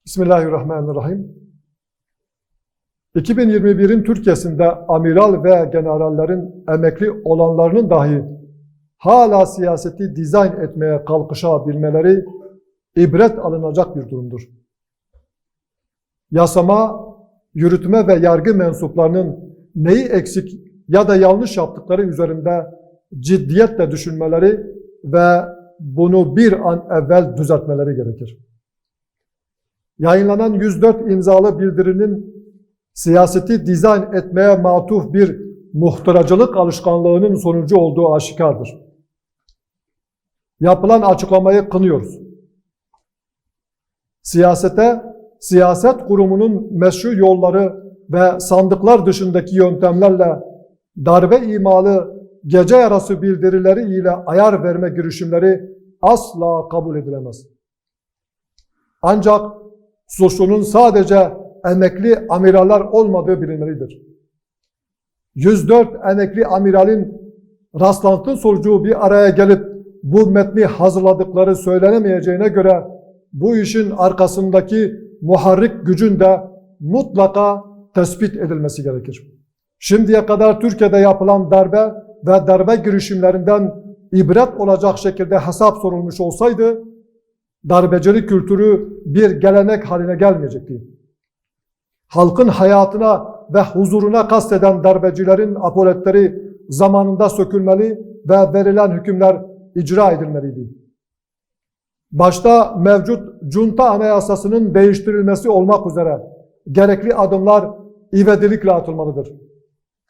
Bismillahirrahmanirrahim. 2021'in Türkiye'sinde amiral ve generallerin emekli olanlarının dahi hala siyaseti dizayn etmeye kalkışabilmeleri ibret alınacak bir durumdur. Yasama, yürütme ve yargı mensuplarının neyi eksik ya da yanlış yaptıkları üzerinde ciddiyetle düşünmeleri ve bunu bir an evvel düzeltmeleri gerekir. Yayınlanan 104 imzalı bildirinin siyaseti dizayn etmeye matuf bir muhtıracılık alışkanlığının sonucu olduğu aşikardır. Yapılan açıklamayı kınıyoruz. Siyaset kurumunun meşru yolları ve sandıklar dışındaki yöntemlerle darbe imalı gece yarısı bildirileri ile ayar verme girişimleri asla kabul edilemez. Ancak suçlunun sadece emekli amiraller olmadığı bilinmelidir. 104 emekli amiralin rastlantı sonucu bir araya gelip bu metni hazırladıkları söylenemeyeceğine göre bu işin arkasındaki muharrik gücün de mutlaka tespit edilmesi gerekir. Şimdiye kadar Türkiye'de yapılan darbe ve darbe girişimlerinden ibret olacak şekilde hesap sorulmuş olsaydı, darbecilik kültürü bir gelenek haline gelmeyecekti. Halkın hayatına ve huzuruna kasteden darbecilerin apoletleri zamanında sökülmeli ve verilen hükümler icra edilmeliydi. Başta mevcut junta anayasasının değiştirilmesi olmak üzere gerekli adımlar ivedilikle atılmalıdır.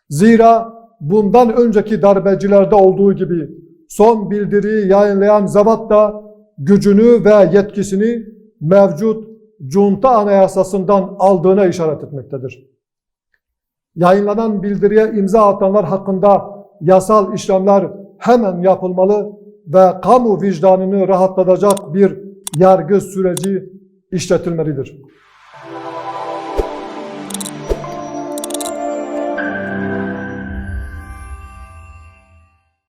Zira bundan önceki darbecilerde olduğu gibi son bildiriyi yayınlayan zevat da gücünü ve yetkisini mevcut junta anayasasından aldığına işaret etmektedir. Yayınlanan bildiriye imza atanlar hakkında yasal işlemler hemen yapılmalı ve kamu vicdanını rahatlatacak bir yargı süreci işletilmelidir.